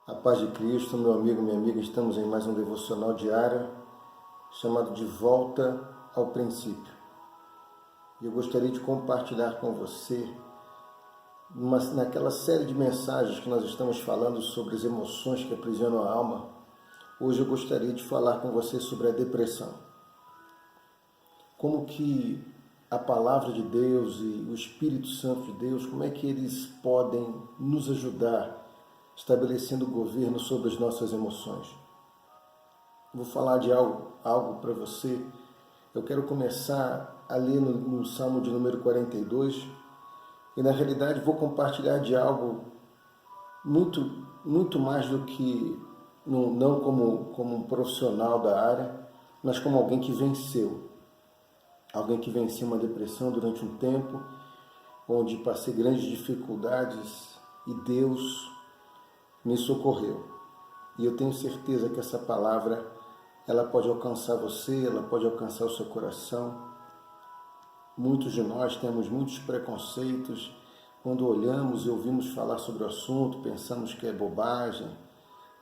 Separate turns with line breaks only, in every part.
A paz de Cristo, meu amigo, minha amiga, estamos em mais um devocional diário chamado De Volta ao Princípio. E eu gostaria de compartilhar com você, naquela série de mensagens que nós estamos falando sobre as emoções que aprisionam a alma, hoje eu gostaria de falar com você sobre a depressão. Como que a palavra de Deus e o Espírito Santo de Deus, como é que eles podem nos ajudar estabelecendo governo sobre as nossas emoções. Vou falar de algo para você. Eu quero começar a ler no Salmo de número 42 e na realidade vou compartilhar de algo muito mais do que, não como um profissional da área, mas como alguém que venceu. Alguém que venceu uma depressão durante um tempo, onde passei grandes dificuldades e Deus me socorreu. E eu tenho certeza que essa palavra, ela pode alcançar você, ela pode alcançar o seu coração. Muitos de nós temos muitos preconceitos. Quando olhamos e ouvimos falar sobre o assunto, pensamos que é bobagem,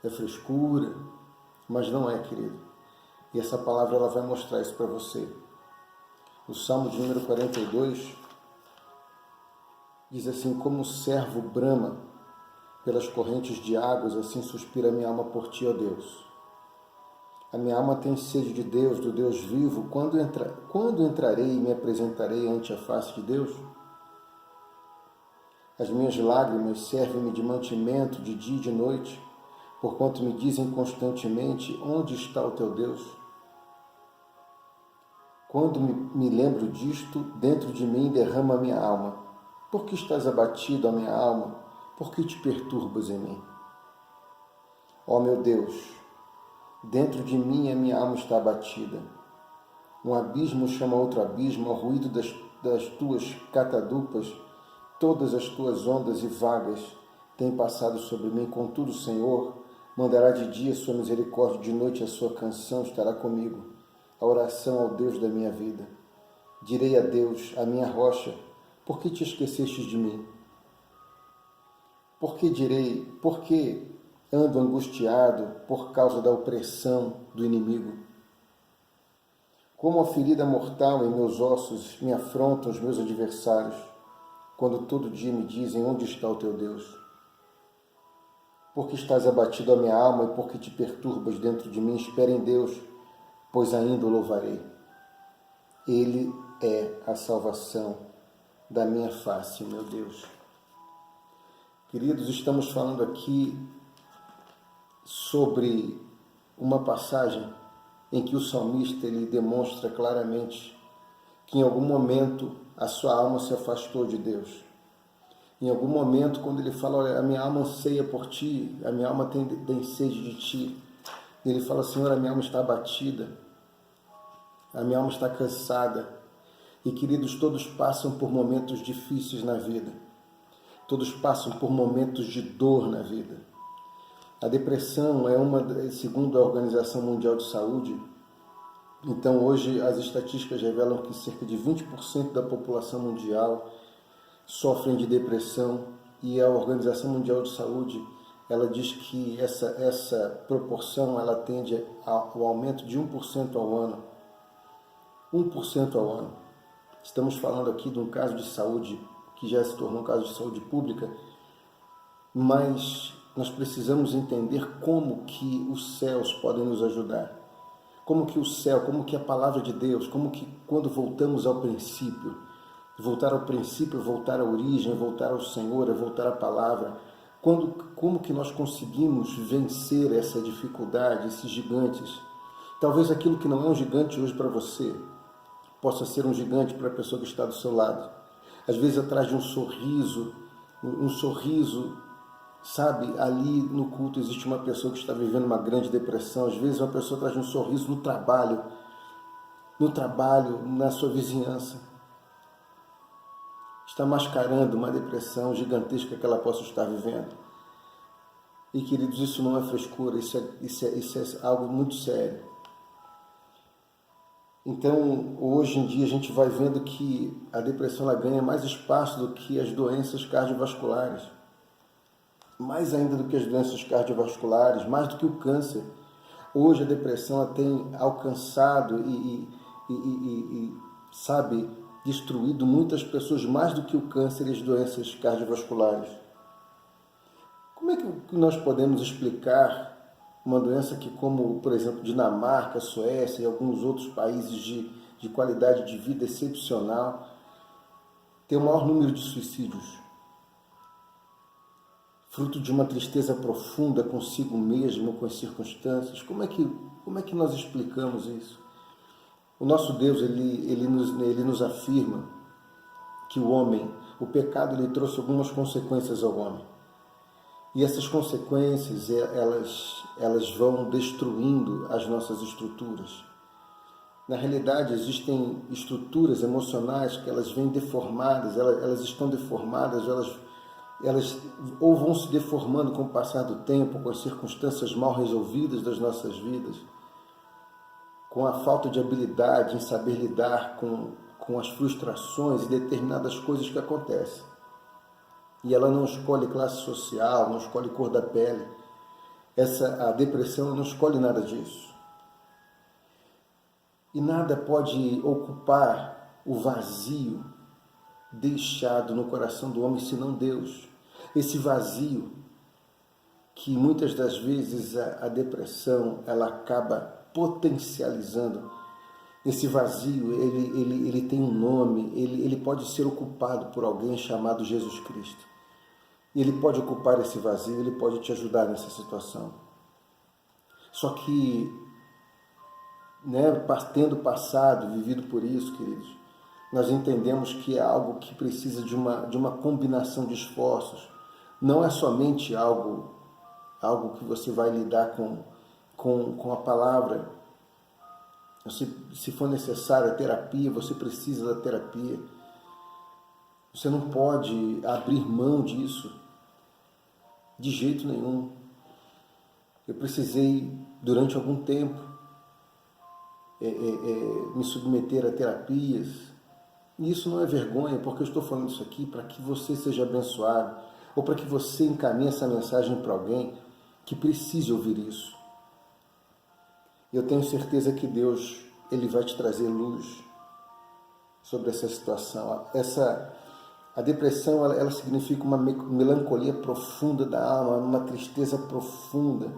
é frescura, mas não é, querido. E essa palavra, ela vai mostrar isso para você. O Salmo de número 42 diz assim: como o servo brama pelas correntes de águas, assim suspira a minha alma por ti, ó Deus. A minha alma tem sede de Deus, do Deus vivo. Quando entrarei e me apresentarei ante a face de Deus? As minhas lágrimas servem-me de mantimento de dia e de noite, porquanto me dizem constantemente: onde está o teu Deus? Quando me lembro disto, dentro de mim derrama a minha alma. Por que estás abatido, ó minha alma? Por que te perturbas em mim? Ó meu Deus, dentro de mim a minha alma está abatida. Um abismo chama outro abismo, ao ruído das tuas catadupas, todas as tuas ondas e vagas têm passado sobre mim. Contudo, o Senhor mandará de dia sua misericórdia, de noite a sua canção estará comigo, a oração ao Deus da minha vida. Direi a Deus, a minha rocha: por que te esquecestes de mim? Por que ando angustiado por causa da opressão do inimigo? Como a ferida mortal em meus ossos me afrontam os meus adversários, quando todo dia me dizem: onde está o teu Deus? Porque estás abatido a minha alma e porque te perturbas dentro de mim? Espera em Deus, pois ainda o louvarei. Ele é a salvação da minha face, meu Deus. Queridos, estamos falando aqui sobre uma passagem em que o salmista ele demonstra claramente que em algum momento a sua alma se afastou de Deus. Em algum momento, quando ele fala: olha, a minha alma anseia por ti, a minha alma tem sede de ti, ele fala: Senhor, a minha alma está abatida, a minha alma está cansada. E, queridos, todos passam por momentos difíceis na vida. Todos passam por momentos de dor na vida. A depressão é segundo a Organização Mundial de Saúde, então hoje as estatísticas revelam que cerca de 20% da população mundial sofrem de depressão, e a Organização Mundial de Saúde, ela diz que essa proporção ela tende ao aumento de 1% ao ano. 1% ao ano. Estamos falando aqui de um caso de saúde que já se tornou um caso de saúde pública, mas nós precisamos entender como que os céus podem nos ajudar. Como que o céu, como que a palavra de Deus, como que quando voltamos ao princípio, voltar ao princípio, voltar à origem, voltar ao Senhor, voltar à palavra, como que nós conseguimos vencer essa dificuldade, esses gigantes? Talvez aquilo que não é um gigante hoje para você, possa ser um gigante para a pessoa que está do seu lado. Às vezes atrás de um sorriso, sabe, ali no culto existe uma pessoa que está vivendo uma grande depressão. Às vezes uma pessoa traz um sorriso no trabalho, na sua vizinhança. Está mascarando uma depressão gigantesca que ela possa estar vivendo. E, queridos, isso não é frescura, isso é algo muito sério. Então, hoje em dia, a gente vai vendo que a depressão ela ganha mais espaço do que as doenças cardiovasculares. mais ainda do que as doenças cardiovasculares, mais do que o câncer. Hoje a depressão ela tem alcançado sabe, destruído muitas pessoas mais do que o câncer e as doenças cardiovasculares. Como é que nós podemos explicar uma doença que, como, por exemplo, Dinamarca, Suécia e alguns outros países de qualidade de vida excepcional, tem o maior número de suicídios? Fruto de uma tristeza profunda consigo mesmo, com as circunstâncias. Como é que nós explicamos isso? O nosso Deus, ele nos afirma que o pecado, ele trouxe algumas consequências ao homem. E essas consequências, elas vão destruindo as nossas estruturas. Na realidade, existem estruturas emocionais que elas vêm deformadas, elas estão deformadas, elas ou vão se deformando com o passar do tempo, com as circunstâncias mal resolvidas das nossas vidas, com a falta de habilidade em saber lidar com as frustrações e determinadas coisas que acontecem. E ela não escolhe classe social, não escolhe cor da pele. A depressão não escolhe nada disso. E nada pode ocupar o vazio deixado no coração do homem senão Deus. Esse vazio que muitas das vezes a depressão ela acaba potencializando. Esse vazio, ele tem um nome, ele pode ser ocupado por alguém chamado Jesus Cristo. Ele pode ocupar esse vazio, ele pode te ajudar nessa situação. Só que, tendo passado, vivido por isso, queridos, nós entendemos que é algo que precisa de uma combinação de esforços. Não é somente algo que você vai lidar com a palavra. Se for necessário a terapia, você precisa da terapia. Você não pode abrir mão disso de jeito nenhum. Eu precisei, durante algum tempo, me submeter a terapias. E isso não é vergonha, porque eu estou falando isso aqui para que você seja abençoado, ou para que você encaminhe essa mensagem para alguém que precise ouvir isso. Eu tenho certeza que Deus, ele vai te trazer luz sobre essa situação. A depressão, ela significa uma melancolia profunda da alma, uma tristeza profunda,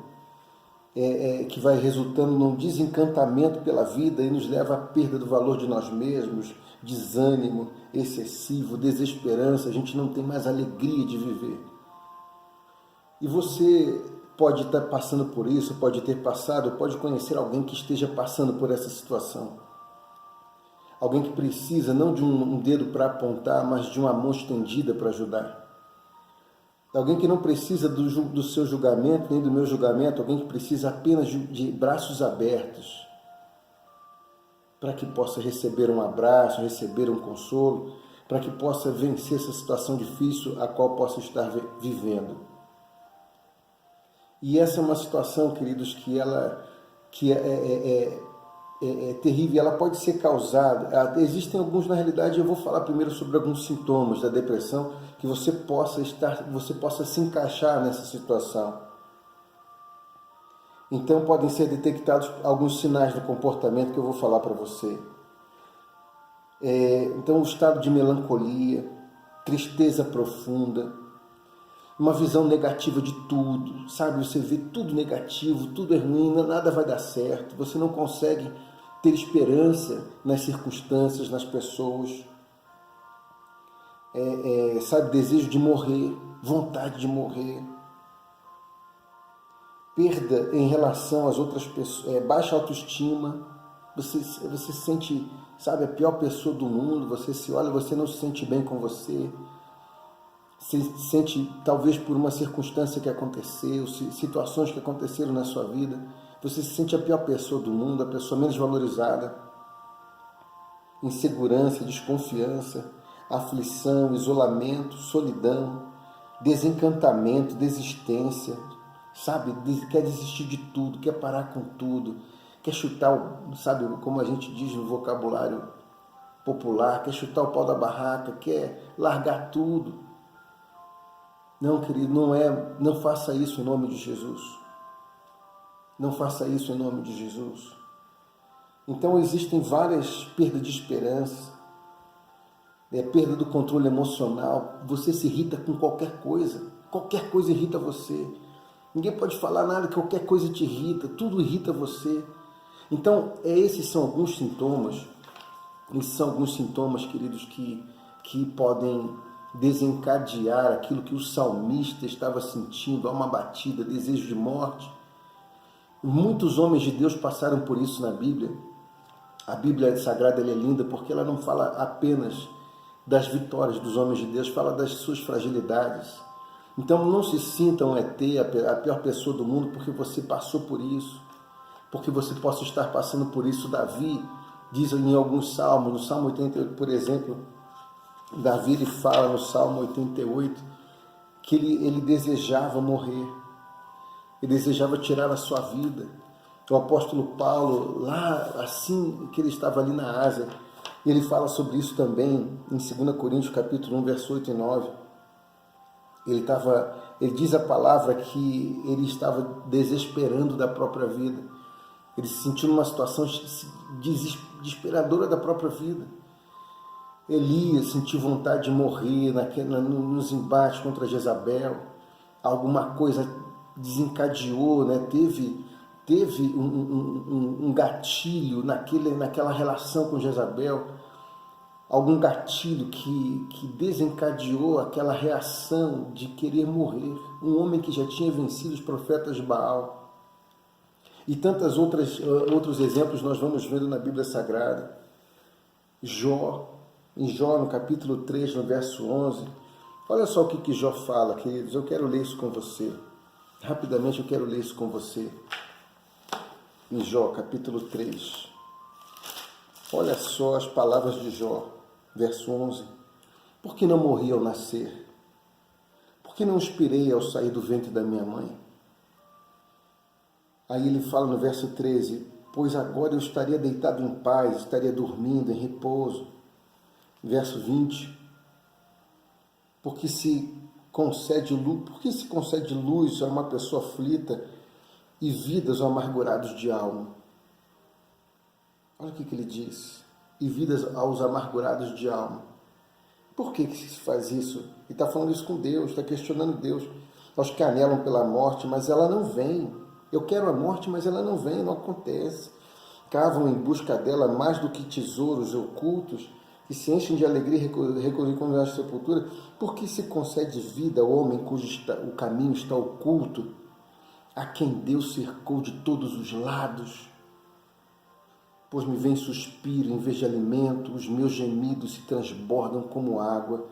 que vai resultando num desencantamento pela vida e nos leva à perda do valor de nós mesmos, desânimo excessivo, desesperança, a gente não tem mais alegria de viver. E você pode estar passando por isso, pode ter passado, pode conhecer alguém que esteja passando por essa situação. Alguém que precisa não de um dedo para apontar, mas de uma mão estendida para ajudar. Alguém que não precisa do seu julgamento, nem do meu julgamento, alguém que precisa apenas de braços abertos, para que possa receber um abraço, receber um consolo, para que possa vencer essa situação difícil a qual possa estar vivendo. E essa é uma situação, queridos, que é terrível, ela pode ser causada. Existem alguns, na realidade, eu vou falar primeiro sobre alguns sintomas da depressão, que você possa se encaixar nessa situação. Então podem ser detectados alguns sinais do comportamento que eu vou falar para você. Então o estado de melancolia, tristeza profunda, uma visão negativa de tudo, sabe? Você vê tudo negativo, tudo é ruim, nada vai dar certo, você não consegue ter esperança nas circunstâncias, nas pessoas. Sabe, desejo de morrer, vontade de morrer, perda em relação às outras pessoas, baixa autoestima, você se sente, sabe, a pior pessoa do mundo, você se olha, você não se sente bem com você, se sente, talvez por uma circunstância que aconteceu, situações que aconteceram na sua vida, você se sente a pior pessoa do mundo, a pessoa menos valorizada, insegurança, desconfiança, aflição, isolamento, solidão, desencantamento, desistência, sabe, quer desistir de tudo, quer parar com tudo, quer chutar, sabe, como a gente diz no vocabulário popular, quer chutar o pau da barraca, quer largar tudo. Não, querido, não faça isso em nome de Jesus. Não faça isso em nome de Jesus. Então existem várias perdas de esperança, perda do controle emocional. Você se irrita com qualquer coisa irrita você. Ninguém pode falar nada, qualquer coisa te irrita, tudo irrita você. Então, esses são alguns sintomas, queridos, que podem desencadear aquilo que o salmista estava sentindo, uma batida, desejo de morte. Muitos homens de Deus passaram por isso na Bíblia. A Bíblia Sagrada ela é linda porque ela não fala apenas das vitórias dos homens de Deus, fala das suas fragilidades. Então não se sinta um ET, a pior pessoa do mundo, porque você passou por isso, porque você possa estar passando por isso. Davi diz em alguns salmos, no Salmo 88, por exemplo, Davi ele fala no Salmo 88 que ele desejava morrer, ele desejava tirar a sua vida. O apóstolo Paulo, lá assim que ele estava ali na Ásia, ele fala sobre isso também em 2 Coríntios capítulo 1, verso 8 e 9. Ele diz a palavra que ele estava desesperando da própria vida. Ele se sentiu numa situação desesperadora da própria vida. Elias sentiu vontade de morrer nos embates contra Jezabel. Alguma coisa desencadeou, né? Teve um gatilho naquela relação com Jezabel, algum gatilho que desencadeou aquela reação de querer morrer. Um homem que já tinha vencido os profetas de Baal. E tantos outros exemplos nós vamos vendo na Bíblia Sagrada. Em Jó, no capítulo 3, no verso 11, olha só o que Jó fala, queridos. Eu quero ler isso com você. Rapidamente eu quero ler isso com você. Em Jó, capítulo 3. Olha só as palavras de Jó, verso 11. Por que não morri ao nascer? Por que não expirei ao sair do ventre da minha mãe? Aí ele fala no verso 13, pois agora eu estaria deitado em paz, estaria dormindo em repouso. Verso 20, por que se concede luz a uma pessoa aflita e vidas aos amargurados de alma? Olha o que ele diz, e vidas aos amargurados de alma. Por que se faz isso? Ele está falando isso com Deus, está questionando Deus. Aos que anelam pela morte, mas ela não vem. Eu quero a morte, mas ela não vem, não acontece. Cavam em busca dela mais do que tesouros ocultos, que se enchem de alegria e recolhem a sepultura. Por que se concede vida ao homem cujo o caminho está oculto, a quem Deus cercou de todos os lados? Pois me vem suspiro em vez de alimento, os meus gemidos se transbordam como água.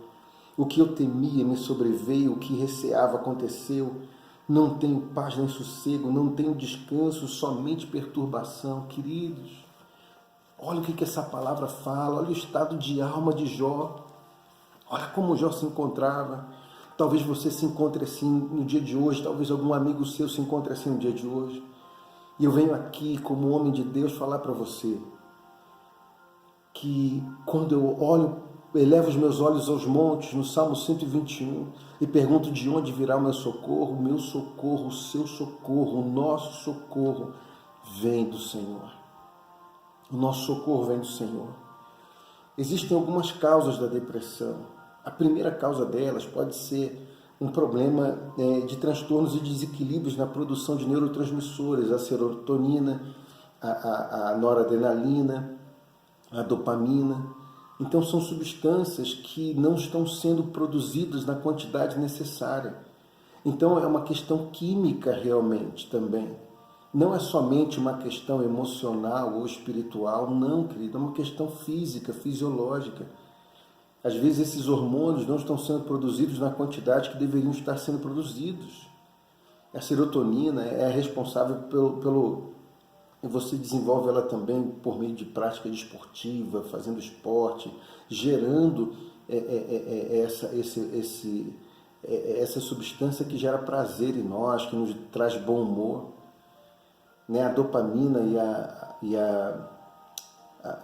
O que eu temia me sobreveio, o que receava aconteceu. Não tenho paz nem sossego, não tenho descanso, somente perturbação. Queridos, olha o que essa palavra fala, olha o estado de alma de Jó. Olha como Jó se encontrava. Talvez você se encontre assim no dia de hoje, talvez algum amigo seu se encontre assim no dia de hoje. E eu venho aqui, como homem de Deus, falar para você que quando eu elevo os meus olhos aos montes, no Salmo 121, e pergunto de onde virá o meu socorro, o seu socorro, o nosso socorro vem do Senhor. O nosso socorro vem do Senhor. Existem algumas causas da depressão. A primeira causa delas pode ser um problema de transtornos e desequilíbrios na produção de neurotransmissores, a serotonina, a noradrenalina, a dopamina. Então são substâncias que não estão sendo produzidas na quantidade necessária. Então é uma questão química realmente também. Não é somente uma questão emocional ou espiritual, não, querido, é uma questão física, fisiológica. Às vezes esses hormônios não estão sendo produzidos na quantidade que deveriam estar sendo produzidos. A serotonina é responsável você desenvolve ela também por meio de prática desportiva, fazendo esporte, gerando essa substância que gera prazer em nós, que nos traz bom humor. Né? A dopamina e a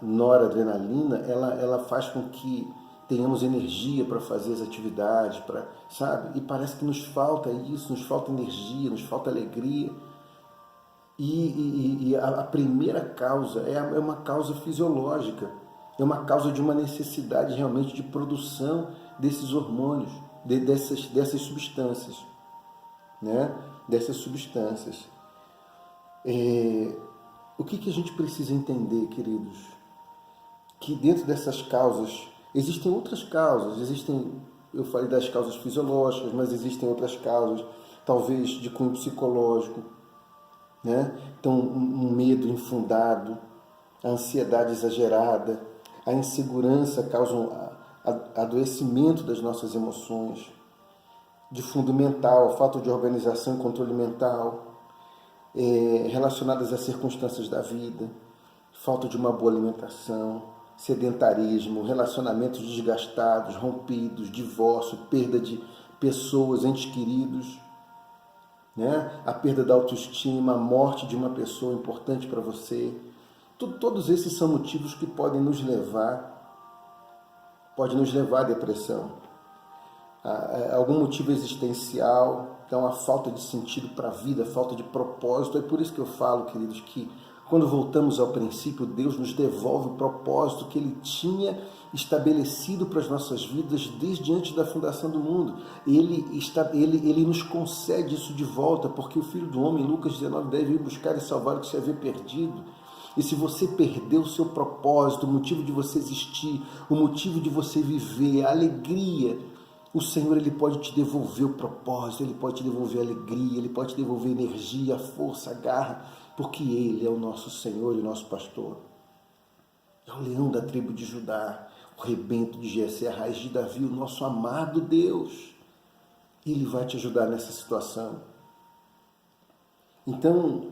noradrenalina, ela faz com que tenhamos energia para fazer as atividades, sabe? E parece que nos falta isso, nos falta energia, nos falta alegria. E a primeira causa é uma causa fisiológica, é uma causa de uma necessidade realmente de produção desses hormônios, dessas substâncias, né? Dessas substâncias. O que a gente precisa entender, queridos? Que dentro dessas causas, existem outras causas, eu falei das causas fisiológicas, mas existem outras causas, talvez de cunho psicológico, né? Então, um medo infundado, a ansiedade exagerada, a insegurança causam adoecimento das nossas emoções, de fundo mental, falta de organização e controle mental, relacionadas às circunstâncias da vida, falta de uma boa alimentação, sedentarismo, relacionamentos desgastados, rompidos, divórcio, perda de pessoas, entes queridos, né? A perda da autoestima, a morte de uma pessoa importante para você. Todos esses são motivos que podem nos levar à depressão. Algum motivo existencial, então a falta de sentido para a vida, a falta de propósito. É por isso que eu falo, queridos, que quando voltamos ao princípio, Deus nos devolve o propósito que Ele tinha estabelecido para as nossas vidas desde antes da fundação do mundo. Ele nos concede isso de volta, porque o Filho do Homem, Lucas 19:10, veio buscar e salvar o que se havia perdido. E se você perdeu o seu propósito, o motivo de você existir, o motivo de você viver, a alegria, o Senhor, Ele pode te devolver o propósito, Ele pode te devolver a alegria, Ele pode te devolver a energia, a força, a garra, porque Ele é o nosso Senhor e o nosso pastor. É o leão da tribo de Judá, o rebento de Jessé, a raiz de Davi, o nosso amado Deus. Ele vai te ajudar nessa situação. Então,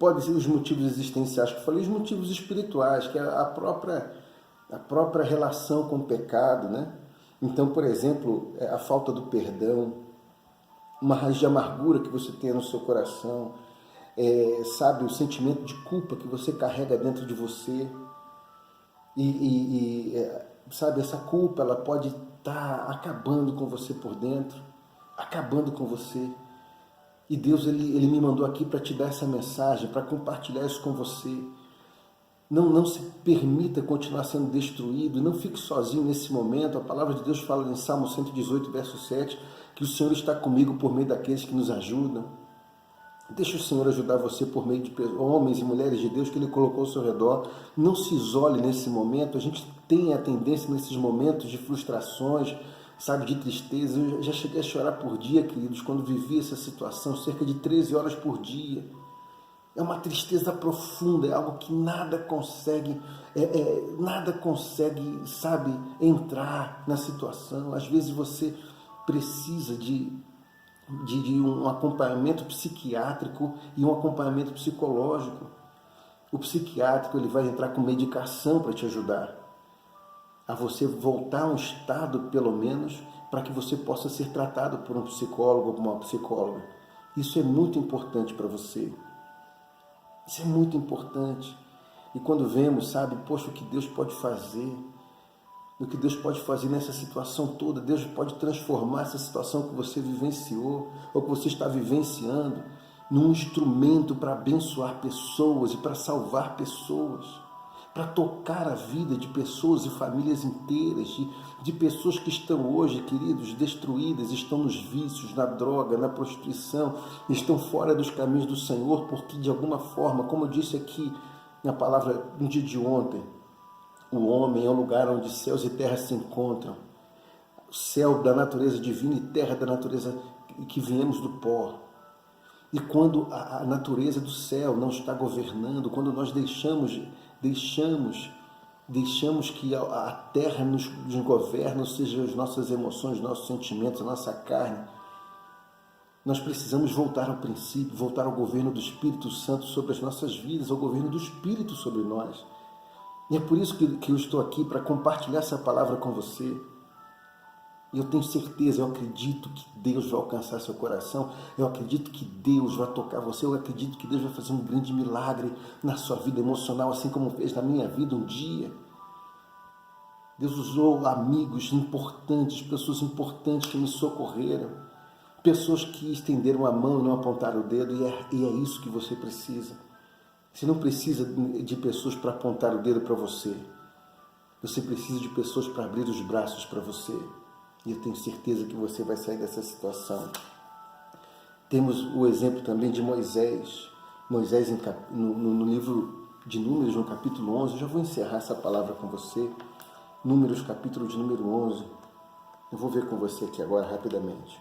pode ser os motivos existenciais que eu falei, os motivos espirituais, que é a própria relação com o pecado, né? Então, por exemplo, a falta do perdão, uma raiz de amargura que você tem no seu coração, sabe, o sentimento de culpa que você carrega dentro de você. Sabe, essa culpa, ela pode estar acabando com você por dentro, acabando com você. E Deus, ele me mandou aqui para te dar essa mensagem, para compartilhar isso com você. Não se permita continuar sendo destruído, não fique sozinho nesse momento. A palavra de Deus fala em Salmo 118, verso 7, que o Senhor está comigo por meio daqueles que nos ajudam. Deixa o Senhor ajudar você por meio de homens e mulheres de Deus que Ele colocou ao seu redor. Não se isole nesse momento. A gente tem a tendência nesses momentos de frustrações, sabe, de tristeza. Eu já cheguei a chorar por dia, queridos, quando vivi essa situação, cerca de 13 horas por dia. É uma tristeza profunda, é algo que nada consegue, sabe, entrar na situação. Às vezes você precisa de um acompanhamento psiquiátrico e um acompanhamento psicológico. O psiquiátrico, ele vai entrar com medicação para te ajudar a você voltar a um estado, pelo menos, para que você possa ser tratado por um psicólogo ou por uma psicóloga. Isso é muito importante para você. Isso é muito importante. E quando vemos, sabe, poxa, o que Deus pode fazer, o que Deus pode fazer nessa situação toda, Deus pode transformar essa situação que você vivenciou, ou que você está vivenciando, num instrumento para abençoar pessoas e para salvar pessoas, para tocar a vida de pessoas e famílias inteiras, de pessoas que estão hoje, queridos, destruídas, estão nos vícios, na droga, na prostituição, estão fora dos caminhos do Senhor, porque de alguma forma, como eu disse aqui na palavra no dia de ontem, o homem é um lugar onde céus e terra se encontram, o céu da natureza divina e terra da natureza que viemos do pó. E quando a natureza do céu não está governando, quando nós deixamos que a terra nos governa, ou seja, as nossas emoções, nossos sentimentos, a nossa carne, nós precisamos voltar ao princípio, voltar ao governo do Espírito Santo sobre as nossas vidas, ao governo do Espírito sobre nós. E é por isso que eu estou aqui, para compartilhar essa palavra com você. E eu tenho certeza, eu acredito que Deus vai alcançar seu coração, eu acredito que Deus vai tocar você, eu acredito que Deus vai fazer um grande milagre na sua vida emocional, assim como fez na minha vida um dia. Deus usou amigos importantes, pessoas importantes que me socorreram, pessoas que estenderam a mão e não apontaram o dedo, e é isso que você precisa. Você não precisa de pessoas para apontar o dedo para você. Você precisa de pessoas para abrir os braços para você. E eu tenho certeza que você vai sair dessa situação. Temos o exemplo também de Moisés. Moisés no livro de Números, no capítulo 11, eu já vou encerrar essa palavra com você. Números, capítulo de número 11. Eu vou ver com você aqui agora, rapidamente.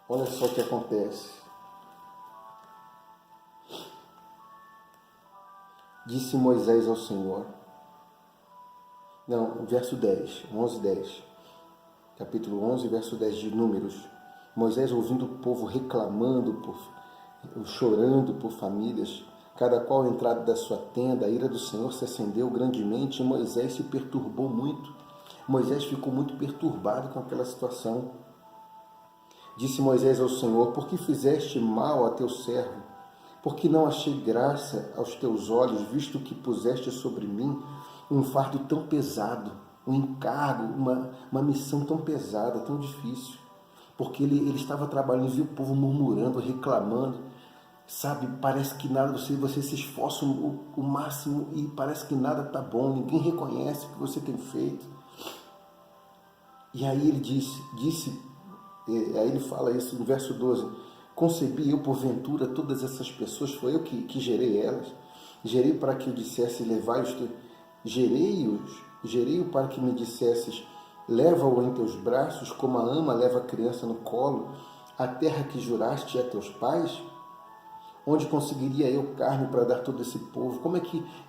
Olha só o que acontece. Disse Moisés ao Senhor. Não, verso 10, 11, 10. Capítulo 11, verso 10 de Números. Moisés, ouvindo o povo reclamando, chorando por famílias, cada qual entrado da sua tenda, a ira do Senhor se acendeu grandemente e Moisés se perturbou muito. Moisés ficou muito perturbado com aquela situação. Disse Moisés ao Senhor, por que fizeste mal a teu servo? Porque não achei graça aos teus olhos, visto que puseste sobre mim um fardo tão pesado, um encargo, uma missão tão pesada, tão difícil. Porque ele estava trabalhando e viu o povo murmurando, reclamando. Sabe, parece que nada, você se esforça o máximo e parece que nada está bom, ninguém reconhece o que você tem feito. E aí ele aí ele fala isso no verso 12, concebi eu porventura todas essas pessoas, foi eu que gerei elas, gerei para que eu dissesse, gerei-o para que me dissesses, leva-o em teus braços, como a ama leva a criança no colo, a terra que juraste a teus pais, onde conseguiria eu carne para dar todo esse povo?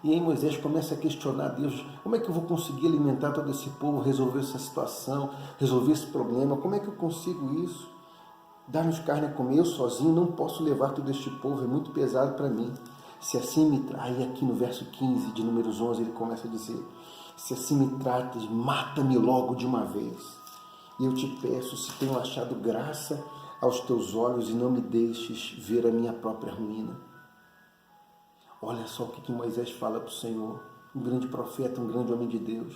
E aí Moisés começa a questionar Deus, como é que eu vou conseguir alimentar todo esse povo, resolver essa situação, resolver esse problema, como é que eu consigo isso? Dar-nos carne a comer, eu sozinho não posso levar todo este povo, é muito pesado para mim. Se assim me aí aqui no verso 15 de Números 11 ele começa a dizer, se assim me tratas, mata-me logo de uma vez. E eu te peço, se tenho achado graça aos teus olhos e não me deixes ver a minha própria ruína. Olha só o que Moisés fala para o Senhor, um grande profeta, um grande homem de Deus.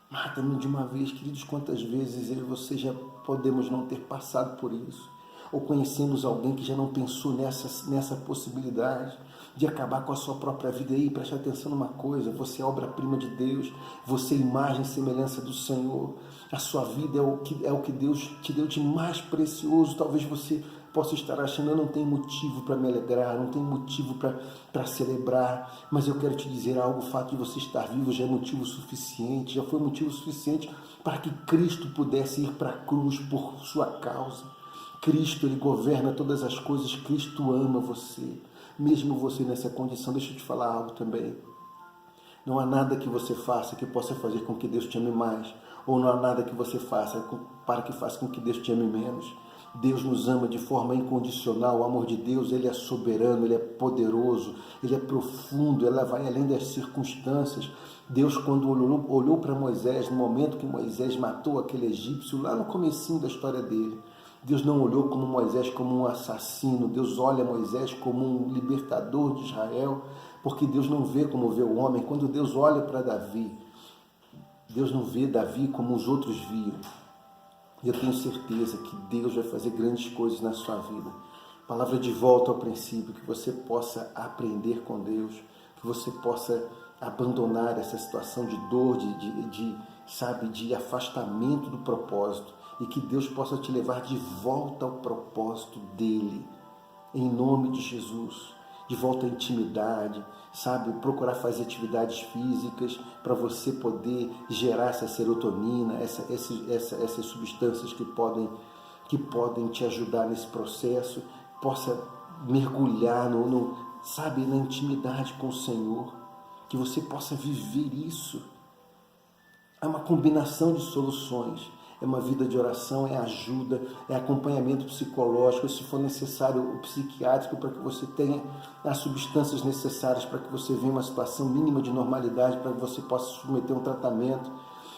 Mata-me de uma vez, queridos, quantas vezes eu e você já podemos não ter passado por isso. Ou conhecemos alguém que já não pensou nessa possibilidade de acabar com a sua própria vida. E preste atenção numa coisa, você é obra-prima de Deus, você é imagem e semelhança do Senhor. A sua vida é o que Deus te deu de mais precioso. Talvez você possa estar achando, eu não tenho motivo para me alegrar, não tenho motivo para celebrar, mas eu quero te dizer algo, o fato de você estar vivo já é motivo suficiente, já foi motivo suficiente para que Cristo pudesse ir para a cruz por sua causa. Cristo, Ele governa todas as coisas, Cristo ama você, mesmo você nessa condição. Deixa eu te falar algo também. Não há nada que você faça que possa fazer com que Deus te ame mais, ou não há nada que você faça para que faça com que Deus te ame menos. Deus nos ama de forma incondicional, o amor de Deus, Ele é soberano, Ele é poderoso, Ele é profundo, Ele vai além das circunstâncias. Deus, quando olhou para Moisés, no momento que Moisés matou aquele egípcio, lá no comecinho da história dele, Deus não olhou como Moisés como um assassino, Deus olha Moisés como um libertador de Israel, porque Deus não vê como vê o homem. Quando Deus olha para Davi, Deus não vê Davi como os outros viam. E eu tenho certeza que Deus vai fazer grandes coisas na sua vida. Palavra de volta ao princípio, que você possa aprender com Deus, que você possa abandonar essa situação de dor, de afastamento do propósito, e que Deus possa te levar de volta ao propósito dEle, em nome de Jesus, de volta à intimidade, procurar fazer atividades físicas para você poder gerar essa serotonina, essas substâncias que podem te ajudar nesse processo, possa mergulhar na intimidade com o Senhor, que você possa viver isso. É uma combinação de soluções. É uma vida de oração, é ajuda, é acompanhamento psicológico, se for necessário o psiquiátrico, para que você tenha as substâncias necessárias para que você venha uma situação mínima de normalidade, para que você possa submeter um tratamento.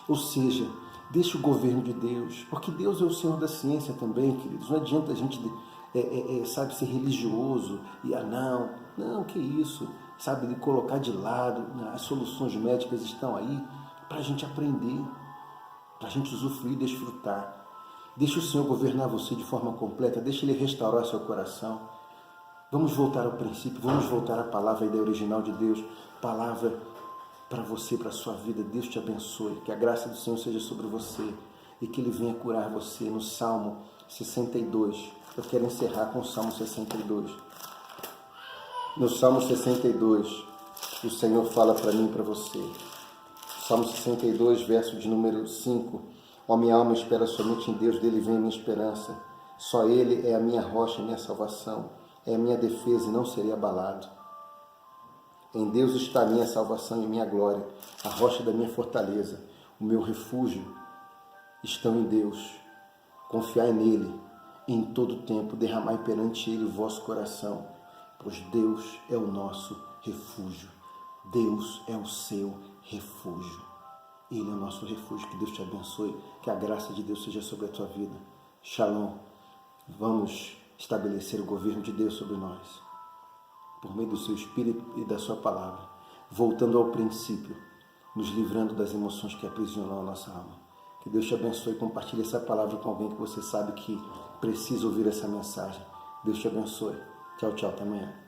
Ou seja, deixe o governo de Deus, porque Deus é o Senhor da ciência também, queridos. Não adianta a gente ser religioso e não, que isso, de colocar de lado, as soluções médicas estão aí, para a gente aprender, para a gente usufruir, desfrutar. Deixe o Senhor governar você de forma completa, deixe Ele restaurar seu coração. Vamos voltar ao princípio, vamos voltar à palavra, a ideia original de Deus, palavra para você, para a sua vida. Deus te abençoe, que a graça do Senhor seja sobre você e que Ele venha curar você. No Salmo 62, eu quero encerrar com o Salmo 62. No Salmo 62, o Senhor fala para mim e para você. Salmo 62, verso de número 5. Ó, minha alma espera somente em Deus, dele vem a minha esperança. Só Ele é a minha rocha, a minha salvação, é a minha defesa e não serei abalado. Em Deus está a minha salvação e minha glória, a rocha da minha fortaleza, o meu refúgio estão em Deus. Confiai nele em todo tempo, derramai perante Ele o vosso coração, pois Deus é o nosso refúgio. Deus é o seu refúgio. Ele é o nosso refúgio. Que Deus te abençoe, que a graça de Deus seja sobre a tua vida. Shalom. Vamos estabelecer o governo de Deus sobre nós, por meio do seu Espírito e da sua palavra, voltando ao princípio, nos livrando das emoções que aprisionam a nossa alma. Que Deus te abençoe e compartilhe essa palavra com alguém que você sabe que precisa ouvir essa mensagem. Deus te abençoe. Tchau, tchau. Até amanhã.